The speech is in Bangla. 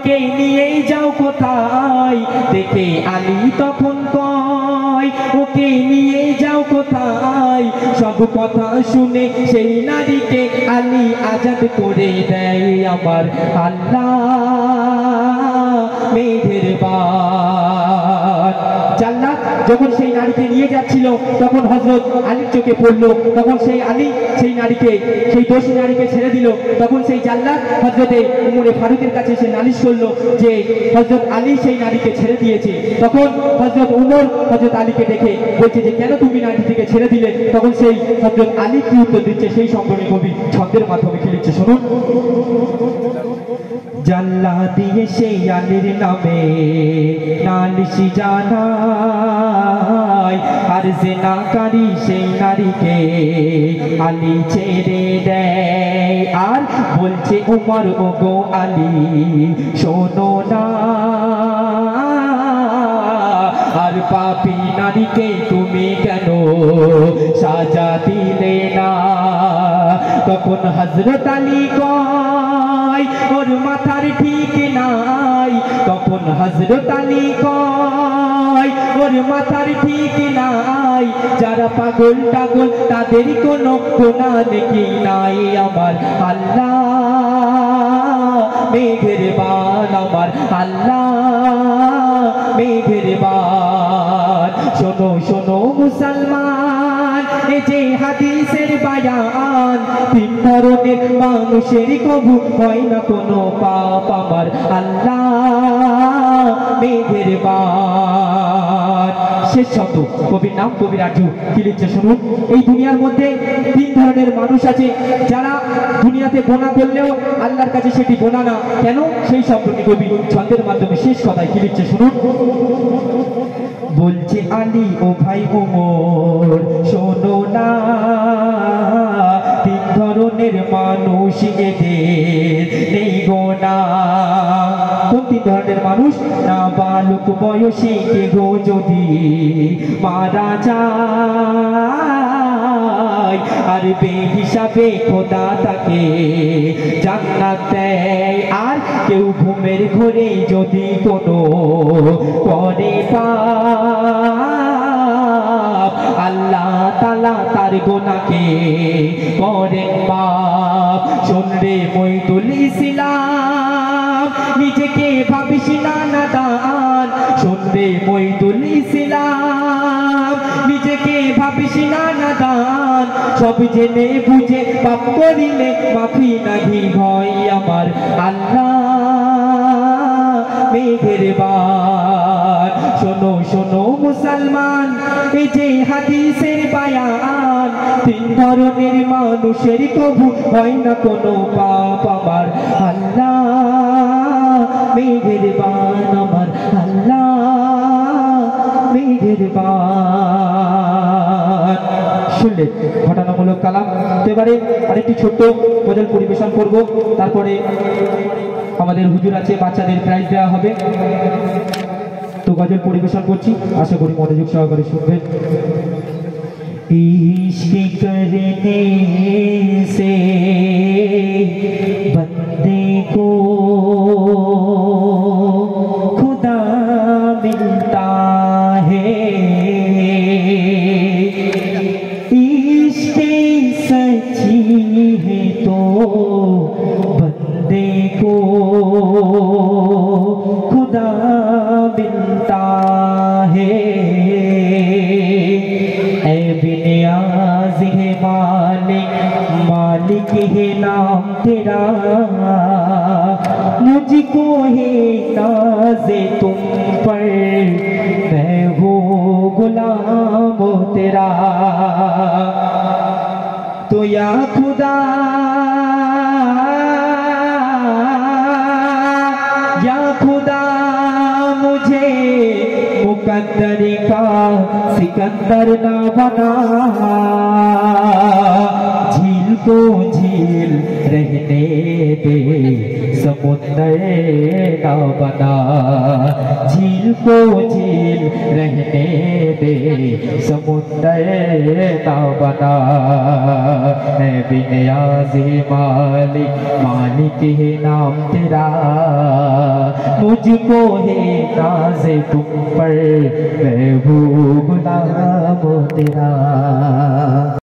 কে নিয়ে যাও কোথায় দেখে আলী তখন কয় ওকে নিয়ে যাও কোথায় সব কথা শুনে সেই নারীকে আলী আজাদ করে দেয় আমার আল্লাহ মেহেরবান। জান্নাত যখন সেই নারীকে নিয়ে যাচ্ছিল তখন হযরত আলীর চোখে পড়লো, তখন সেই আলী সেই নারীকে, সেই দোষী নারীকে ছেড়ে দিল। তখন সেই জান্নাত হযরতে উমরে ফারুকের কাছে এসে নালিশ করলো যে হযরত আলী সেই নারীকে ছেড়ে দিয়েছে। তখন হযরত উমর হযরত আলীকে ডেকে বলছে যে কেন তুমি নারীটিকে ছেড়ে দিলে? তখন সেই হযরত আলী কি উত্তর দিচ্ছে সেই সম্পর্কে কবি ছন্দের মাধ্যমে কি লিখছে শুনুন। জাল্লা দিয়ে সেই আলীর নামে নালিশ জানায় আর জিনাকারী সেই নারীকে আলী ছেড়ে দেয়। আর বলছে উমর ওগো আলী শোনো না, আর পাপী নারীকে তুমি কেন সাজা দিলে না? তখন হযরত আলী কয় ওর মাথার ঠিক নাই। তখন হযরত আলী কয় ওর মাথার ঠিক নাই। যারা পাগল টাগল তাদের কোনো গুনাহ নেকি নাই। আমার আল্লাহ মেহেরবান, আমার আল্লাহ মেহেরবান। শোনো শোনো মুসলমান, এ যে হাদিসের বায়ান, তিন ধরনের মানুষের কবু হয় না কোনো পাপ। আমার আল্লাহ মেহেরবান। শেষ শব্দ কবির নাম কবি রাজু কি লিখছে শুনুন। এই দুনিয়ার মধ্যে তিন ধরনের মানুষ আছে যারা দুনিয়াতে গোনা করলেও আল্লাহর কাছে সেটি গোনা না। কেন? সেই শব্দটি কবি ছন্দের মাধ্যমে শেষ কথায় কি লিখছে শুনুন। বলছে আলী ও ভাই ওমর শোনো না, তিন ধরনের মানুষ এদের নেই গোনা। কোন তিন ধরনের মানুষ? না বালক বয়সী কেহ যদি মারা যায় আর বেহিসাবে খোদা তাকে জান্নাত দেয়। আর কেউ ঘুমের ঘরে যদি কোনো করে পাপ আল্লাহ তাআলা তার গুনাহকে করেন মাফ। শোন রে মইদুল ইসলাম, নিজেকে ভাবিস না নাদান। শোন রে মইদুল ইসলাম, নিজেকে ভাবিস না নাদান। সব জেনে বুঝে পাপ করিলে মাফি নাহি হয়। আমার আল্লাহ মেহেরবান। শোনো শোনো মুসলমান, এই যে হাদিসের বায়ান, তিন ধরনের মানুষের কবু হয় না কোনো পাপ। আমার আল্লাহ মেহেরবান, আমার আল্লাহ মেহেরবান। শুনলে ঘটনামূলক কালাম। এবারে আরেকটি ছোট্ট গজল পরিবেশন করব, তারপরে আমাদের হুজুর আছে, বাচ্চাদের প্রাইজ দেওয়া হবে। তো গজল পরিবেশন করছি, আশা করি মনোযোগ সহকারে শুনবেন। इश्क करने से बंदे को खुदा मिलता है, इश्क सच्ची है तो बंदे को खुदा मिलता है। मालिक है नाम तेरा, मुझको है नाज़े तुम पर, मैं हूँ गुलाम तेरा। तो या खुदा मुझे मुकद्दर का सिकंदर ना बना, झील को झील रहने दे समुंदर ना बना, झील को झील रहने दे समुंदर ना बना। है बिनियाज़ मालिक, मालिक है नाम तेरा। मुझको है नाज तुम पर, मैं हूँ गुलाम तेरा।